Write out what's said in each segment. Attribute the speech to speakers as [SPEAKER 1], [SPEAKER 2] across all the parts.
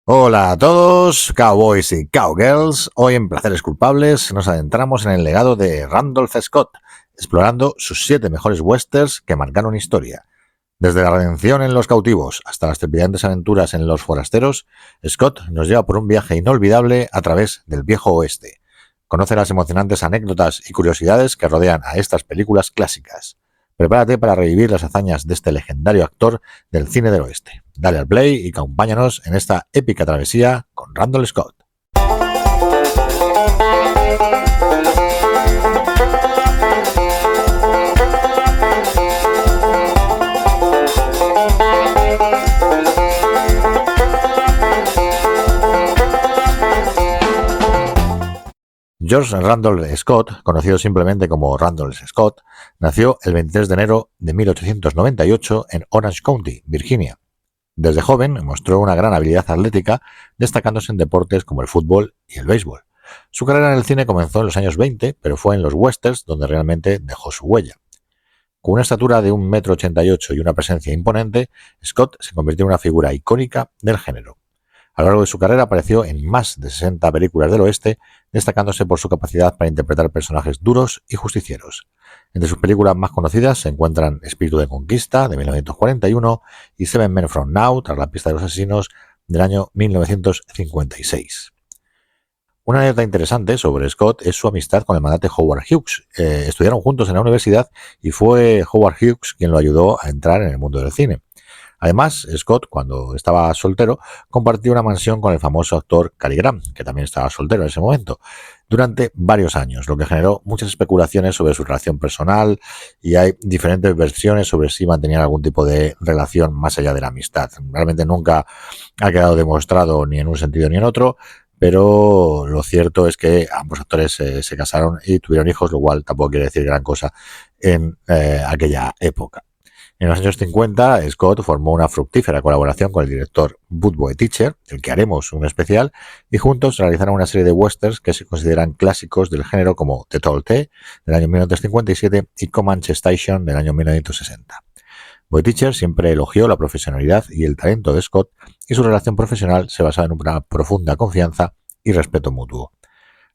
[SPEAKER 1] Hola a todos, cowboys y cowgirls. Hoy en Placeres Culpables nos adentramos en el legado de Randolph Scott, explorando sus 7 mejores westerns que marcaron historia. Desde la redención en Los cautivos hasta las trepidantes aventuras en Los forasteros, Scott nos lleva por un viaje inolvidable a través del viejo oeste. Conoce las emocionantes anécdotas y curiosidades que rodean a estas películas clásicas. Prepárate para revivir las hazañas de este legendario actor del cine del oeste. Dale al play y acompáñanos en esta épica travesía con Randall Scott. George Randolph Scott, conocido simplemente como Randolph Scott, nació el 23 de enero de 1898 en Orange County, Virginia. Desde joven mostró una gran habilidad atlética, destacándose en deportes como el fútbol y el béisbol. Su carrera en el cine comenzó en los años 20, pero fue en los westerns donde realmente dejó su huella. Con una estatura de 1,88 m y una presencia imponente, Scott se convirtió en una figura icónica del género. A lo largo de su carrera apareció en más de 60 películas del oeste, destacándose por su capacidad para interpretar personajes duros y justicieros. Entre sus películas más conocidas se encuentran Espíritu de Conquista, de 1941, y Seven Men from Now, tras la pista de los asesinos, del año 1956. Una anécdota interesante sobre Scott es su amistad con el magnate Howard Hughes. Estudiaron juntos en la universidad y fue Howard Hughes quien lo ayudó a entrar en el mundo del cine. Además, Scott, cuando estaba soltero, compartió una mansión con el famoso actor Cary Grant, que también estaba soltero en ese momento, durante varios años, lo que generó muchas especulaciones sobre su relación personal y hay diferentes versiones sobre si mantenían algún tipo de relación más allá de la amistad. Realmente nunca ha quedado demostrado ni en un sentido ni en otro, pero lo cierto es que ambos actores se casaron y tuvieron hijos, lo cual tampoco quiere decir gran cosa en aquella época. En los años 50, Scott formó una fructífera colaboración con el director Bud Teacher, del que haremos un especial, y juntos realizaron una serie de westerns que se consideran clásicos del género como The Tall Tale, del año 1957, y Comanche Station, del año 1960. Teacher siempre elogió la profesionalidad y el talento de Scott, y su relación profesional se basaba en una profunda confianza y respeto mutuo.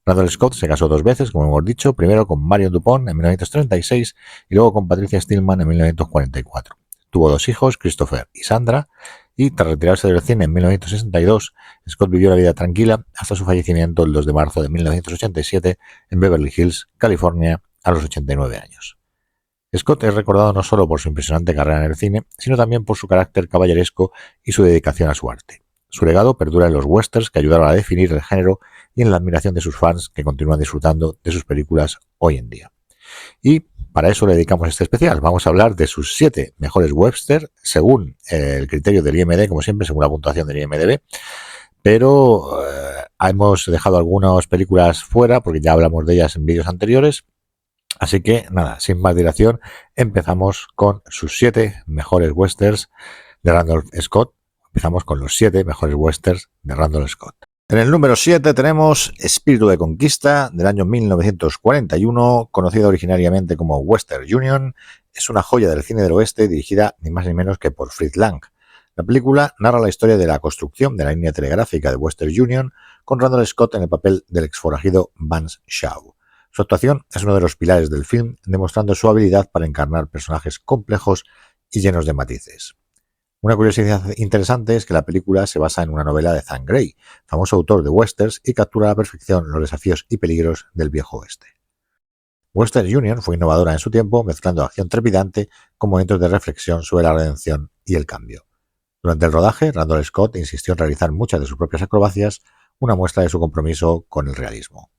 [SPEAKER 1] Randall Scott se casó 2 veces, como hemos dicho, primero con Marion Dupont en 1936 y luego con Patricia Stillman en 1944. Tuvo 2 hijos, Christopher y Sandra, y tras retirarse del cine en 1962, Scott vivió la vida tranquila hasta su fallecimiento el 2 de marzo de 1987 en Beverly Hills, California, a los 89 años. Scott es recordado no solo por su impresionante carrera en el cine, sino también por su carácter caballeresco y su dedicación a su arte. Su legado perdura en los westerns que ayudaron a definir el género y en la admiración de sus fans que continúan disfrutando de sus películas hoy en día. Y para eso le dedicamos este especial. Vamos a hablar de sus 7 mejores westerns según el criterio del IMDb, como siempre, según la puntuación del IMDb. Pero hemos dejado algunas películas fuera porque ya hablamos de ellas en vídeos anteriores. Así que nada, sin más dilación, empezamos con sus 7 mejores westerns de Randolph Scott. Empezamos con los 7 mejores westerns de Randolph Scott. En el número 7 tenemos Espíritu de Conquista, del año 1941, conocida originariamente como Western Union. Es una joya del cine del oeste dirigida ni más ni menos que por Fritz Lang. La película narra la historia de la construcción de la línea telegráfica de Western Union, con Randall Scott en el papel del exforajido Vance Shaw. Su actuación es uno de los pilares del film, demostrando su habilidad para encarnar personajes complejos y llenos de matices. Una curiosidad interesante es que la película se basa en una novela de Zane Grey, famoso autor de westerns, y captura a la perfección los desafíos y peligros del viejo oeste. Western Union fue innovadora en su tiempo, mezclando acción trepidante con momentos de reflexión sobre la redención y el cambio. Durante el rodaje, Randall Scott insistió en realizar muchas de sus propias acrobacias, una muestra de su compromiso con el realismo.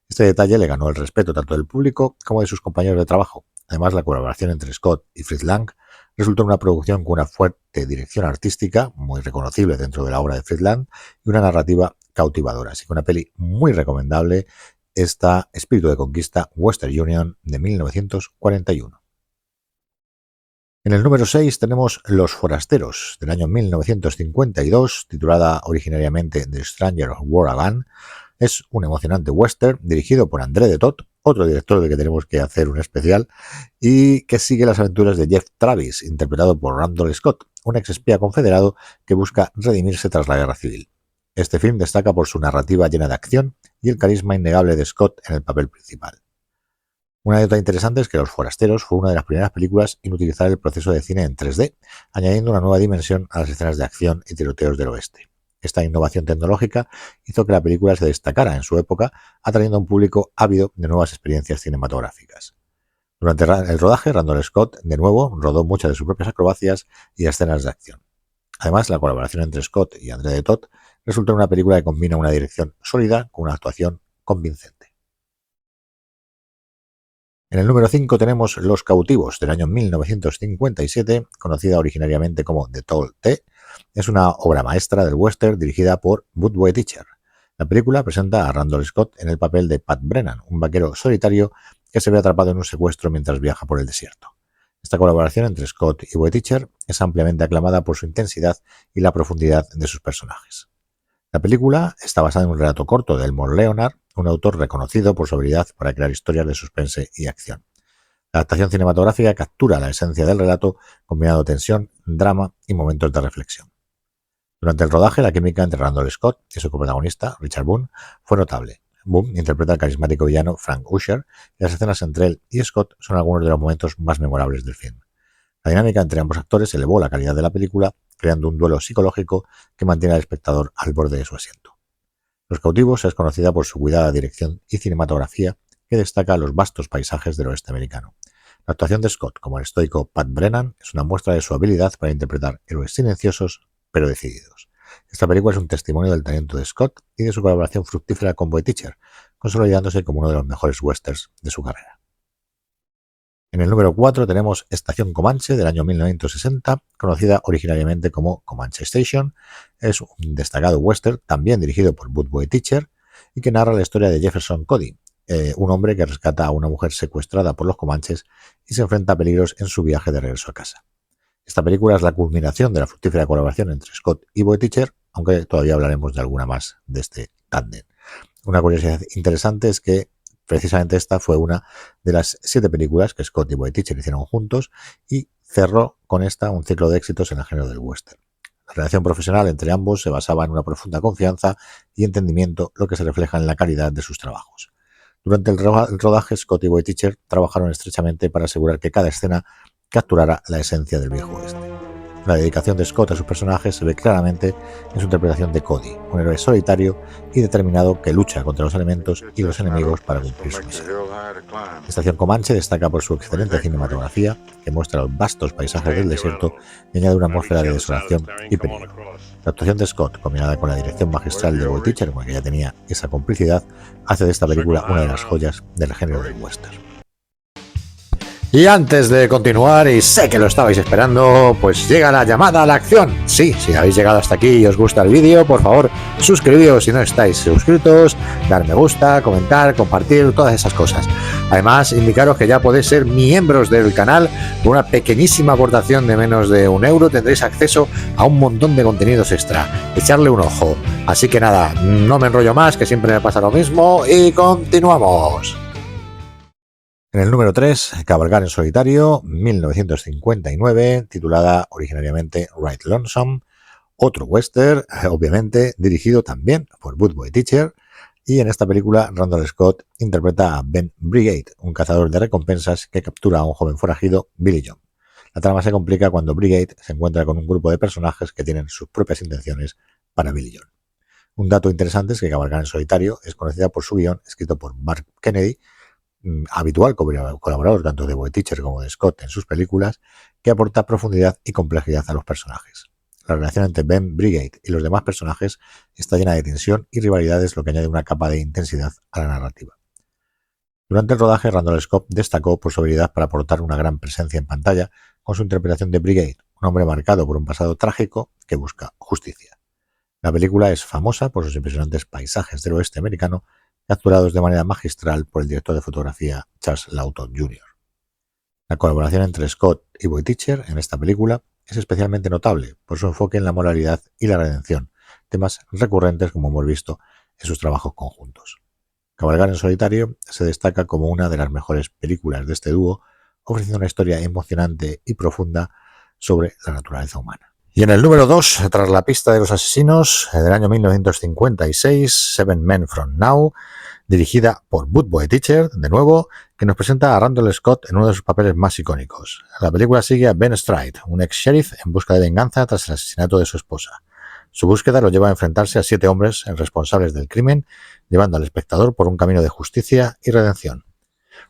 [SPEAKER 1] Este detalle le ganó el respeto tanto del público como de sus compañeros de trabajo. Además, la colaboración entre Scott y Fritz Lang resultó en una producción con una fuerte dirección artística, muy reconocible dentro de la obra de Fritz Lang, y una narrativa cautivadora. Así que una peli muy recomendable, esta Espíritu de Conquista Western Union de 1941. En el número 6 tenemos Los forasteros, del año 1952, titulada originariamente The Stranger Wore a Gun. Es un emocionante western dirigido por André de Toth, otro director del que tenemos que hacer un especial, y que sigue las aventuras de Jeff Travis, interpretado por Randall Scott, un ex espía confederado que busca redimirse tras la guerra civil. Este film destaca por su narrativa llena de acción y el carisma innegable de Scott en el papel principal. Una nota interesante es que Los Forasteros fue una de las primeras películas en utilizar el proceso de cine en 3D, añadiendo una nueva dimensión a las escenas de acción y tiroteos del oeste. Esta innovación tecnológica hizo que la película se destacara en su época, atrayendo a un público ávido de nuevas experiencias cinematográficas. Durante el rodaje, Randall Scott, de nuevo, rodó muchas de sus propias acrobacias y escenas de acción. Además, la colaboración entre Scott y André de Toth resultó en una película que combina una dirección sólida con una actuación convincente. En el número 5 tenemos Los Cautivos, del año 1957, conocida originariamente como The Tall T. Es una obra maestra del western dirigida por Woodward Teacher. La película presenta a Randall Scott en el papel de Pat Brennan, un vaquero solitario que se ve atrapado en un secuestro mientras viaja por el desierto. Esta colaboración entre Scott y Teacher es ampliamente aclamada por su intensidad y la profundidad de sus personajes. La película está basada en un relato corto de Elmore Leonard, un autor reconocido por su habilidad para crear historias de suspense y acción. La adaptación cinematográfica captura la esencia del relato, combinando tensión, drama y momentos de reflexión. Durante el rodaje, la química entre Randall Scott y su coprotagonista, Richard Boone, fue notable. Boone interpreta al carismático villano Frank Usher y las escenas entre él y Scott son algunos de los momentos más memorables del film. La dinámica entre ambos actores elevó la calidad de la película, creando un duelo psicológico que mantiene al espectador al borde de su asiento. Los Cautivos es conocida por su cuidada dirección y cinematografía que destaca los vastos paisajes del oeste americano. La actuación de Scott como el estoico Pat Brennan es una muestra de su habilidad para interpretar héroes silenciosos pero decididos. Esta película es un testimonio del talento de Scott y de su colaboración fructífera con Teacher, consolidándose como uno de los mejores westerns de su carrera. En el número 4 tenemos Estación Comanche del año 1960, conocida originariamente como Comanche Station. Es un destacado western, también dirigido por Woodward Teacher, y que narra la historia de Jefferson Cody, un hombre que rescata a una mujer secuestrada por los comanches y se enfrenta a peligros en su viaje de regreso a casa. Esta película es la culminación de la fructífera colaboración entre Scott y Teacher, aunque todavía hablaremos de alguna más de este tándem. Una curiosidad interesante es que precisamente esta fue una de las 7 películas que Scott y Teacher hicieron juntos y cerró con esta un ciclo de éxitos en el género del western. La relación profesional entre ambos se basaba en una profunda confianza y entendimiento, lo que se refleja en la calidad de sus trabajos. Durante el rodaje, Scott y Teacher trabajaron estrechamente para asegurar que cada escena capturara la esencia del viejo oeste. La dedicación de Scott a sus personajes se ve claramente en su interpretación de Cody, un héroe solitario y determinado que lucha contra los elementos y los enemigos para cumplir su misión. Estación Comanche destaca por su excelente cinematografía, que muestra los vastos paisajes del desierto y añade una atmósfera de desolación y peligro. La actuación de Scott, combinada con la dirección magistral de Teacher, con la que ya tenía esa complicidad, hace de esta película una de las joyas del género del western. Y antes de continuar, y sé que lo estabais esperando, pues llega la llamada a la acción. Sí, si habéis llegado hasta aquí y os gusta el vídeo, por favor, suscribíos si no estáis suscritos, dar me gusta, comentar, compartir, todas esas cosas. Además, indicaros que ya podéis ser miembros del canal. Con una pequeñísima aportación de menos de €1 tendréis acceso a un montón de contenidos extra. Echarle un ojo. Así que nada, no me enrollo más, que siempre me pasa lo mismo, y continuamos. En el número 3, Cabalgar en solitario, 1959, titulada originariamente Ride Lonesome, otro western, obviamente dirigido también por Woodward Teacher, y en esta película Randall Scott interpreta a Ben Brigade, un cazador de recompensas que captura a un joven forajido, Billy John. La trama se complica cuando Brigade se encuentra con un grupo de personajes que tienen sus propias intenciones para Billy John. Un dato interesante es que Cabalgar en solitario es conocida por su guión, escrito por Mark Kennedy, habitual colaborador tanto de Teacher como de Scott en sus películas, que aporta profundidad y complejidad a los personajes. La relación entre Ben Brigade y los demás personajes está llena de tensión y rivalidades, lo que añade una capa de intensidad a la narrativa. Durante el rodaje, Randall Scott destacó por su habilidad para aportar una gran presencia en pantalla con su interpretación de Brigade, un hombre marcado por un pasado trágico que busca justicia. La película es famosa por sus impresionantes paisajes del oeste americano, capturados de manera magistral por el director de fotografía Charles Lawton Jr. La colaboración entre Scott y Teacher en esta película es especialmente notable por su enfoque en la moralidad y la redención, temas recurrentes como hemos visto en sus trabajos conjuntos. Cabalgar en solitario se destaca como una de las mejores películas de este dúo, ofreciendo una historia emocionante y profunda sobre la naturaleza humana. Y en el número 2, tras la pista de los asesinos, del año 1956, Seven Men from Now, dirigida por Bootboy Teacher, de nuevo, que nos presenta a Randall Scott en uno de sus papeles más icónicos. La película sigue a Ben Stride, un ex sheriff en busca de venganza tras el asesinato de su esposa. Su búsqueda lo lleva a enfrentarse a 7 hombres responsables del crimen, llevando al espectador por un camino de justicia y redención.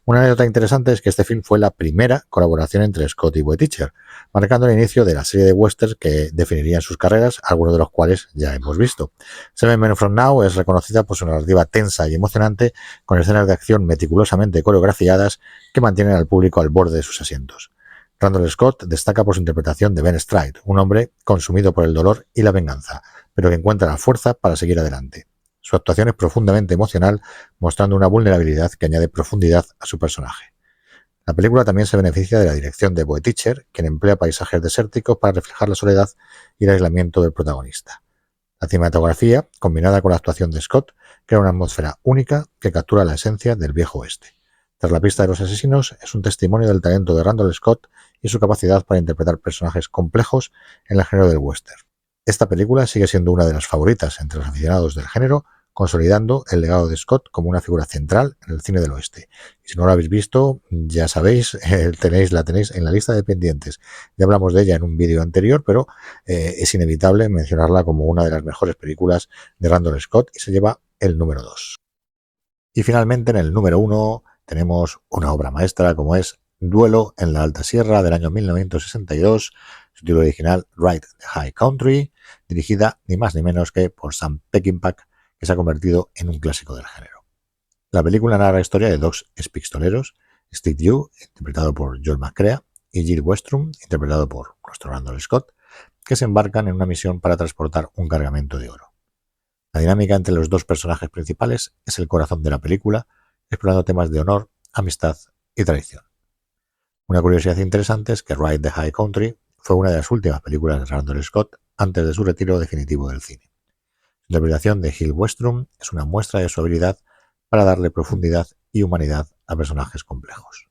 [SPEAKER 1] Una anécdota interesante es que este film fue la primera colaboración entre Scott y Boy Teacher, marcando el inicio de la serie de westerns que definirían sus carreras, algunos de los cuales ya hemos visto. Seven Men from Now es reconocida por su narrativa tensa y emocionante, con escenas de acción meticulosamente coreografiadas que mantienen al público al borde de sus asientos. Randall Scott destaca por su interpretación de Ben Stride, un hombre consumido por el dolor y la venganza, pero que encuentra la fuerza para seguir adelante. Su actuación es profundamente emocional, mostrando una vulnerabilidad que añade profundidad a su personaje. La película también se beneficia de la dirección de Boy Teacher, quien emplea paisajes desérticos para reflejar la soledad y el aislamiento del protagonista. La cinematografía, combinada con la actuación de Scott, crea una atmósfera única que captura la esencia del viejo oeste. Tras la pista de los asesinos, es un testimonio del talento de Randall Scott y su capacidad para interpretar personajes complejos en el género del western. Esta película sigue siendo una de las favoritas entre los aficionados del género, consolidando el legado de Scott como una figura central en el cine del oeste. Y si no la habéis visto, ya sabéis, la tenéis en la lista de pendientes. Ya hablamos de ella en un vídeo anterior, pero es inevitable mencionarla como una de las mejores películas de Randall Scott y se lleva el número 2. Y finalmente en el número 1 tenemos una obra maestra como es Duelo en la Alta Sierra del año 1962, su título original Ride the High Country, dirigida ni más ni menos que por Sam Peckinpah, que se ha convertido en un clásico del género. La película narra la historia de dos expistoleros, Steve Dew, interpretado por Joel McCrea, y Jill Westrum, interpretado por nuestro Randall Scott, que se embarcan en una misión para transportar un cargamento de oro. La dinámica entre los dos personajes principales es el corazón de la película, explorando temas de honor, amistad y traición. Una curiosidad interesante es que Ride the High Country fue una de las últimas películas de Randall Scott antes de su retiro definitivo del cine. La interpretación de Jill Westrum es una muestra de su habilidad para darle profundidad y humanidad a personajes complejos.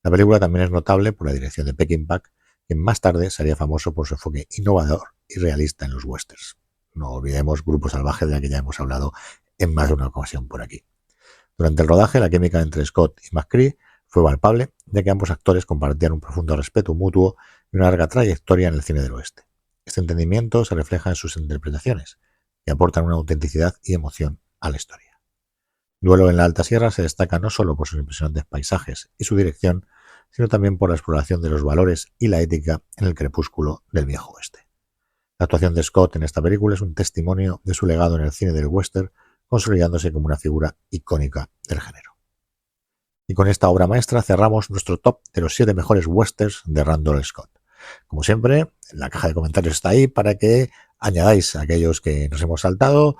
[SPEAKER 1] La película también es notable por la dirección de Peckinpah, quien más tarde sería famoso por su enfoque innovador y realista en los westerns. No olvidemos Grupo Salvaje, de la que ya hemos hablado en más de una ocasión por aquí. Durante el rodaje, la química entre Scott y McCrea fue palpable, ya que ambos actores compartían un profundo respeto mutuo y una larga trayectoria en el cine del oeste. Este entendimiento se refleja en sus interpretaciones, que aportan una autenticidad y emoción a la historia. Duelo en la Alta Sierra se destaca no solo por sus impresionantes paisajes y su dirección, sino también por la exploración de los valores y la ética en el crepúsculo del viejo oeste. La actuación de Scott en esta película es un testimonio de su legado en el cine del western, consolidándose como una figura icónica del género. Y con esta obra maestra cerramos nuestro top de los 7 mejores westerns de Randall Scott. Como siempre, la caja de comentarios está ahí para que añadáis a aquellos que nos hemos saltado,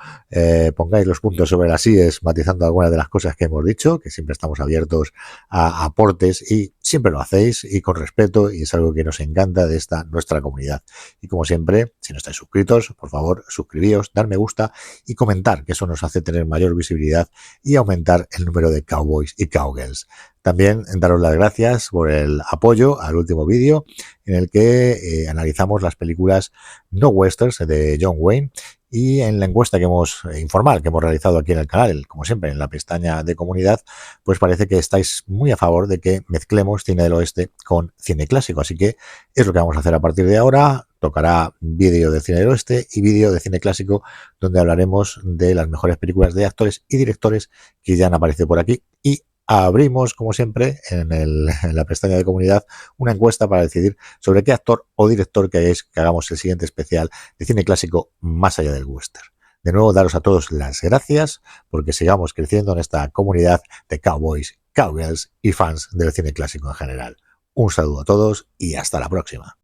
[SPEAKER 1] pongáis los puntos sobre las íes matizando algunas de las cosas que hemos dicho, que siempre estamos abiertos a aportes y siempre lo hacéis y con respeto, y es algo que nos encanta de esta nuestra comunidad. Y como siempre, si no estáis suscritos, por favor suscribíos, dar me gusta y comentar, que eso nos hace tener mayor visibilidad y aumentar el número de cowboys y cowgirls. También daros las gracias por el apoyo al último vídeo en el que analizamos las películas no westerns de John Wayne, y en la encuesta que hemos realizado aquí en el canal, como siempre en la pestaña de comunidad, pues parece que estáis muy a favor de que mezclemos cine del oeste con cine clásico, así que es lo que vamos a hacer a partir de ahora. Tocará vídeo de cine del oeste y vídeo de cine clásico, donde hablaremos de las mejores películas de actores y directores que ya han aparecido por aquí, y abrimos, como siempre, en la pestaña de comunidad una encuesta para decidir sobre qué actor o director queréis que hagamos el siguiente especial de cine clásico más allá del western. De nuevo, daros a todos las gracias porque sigamos creciendo en esta comunidad de cowboys, cowgirls y fans del cine clásico en general. Un saludo a todos y hasta la próxima.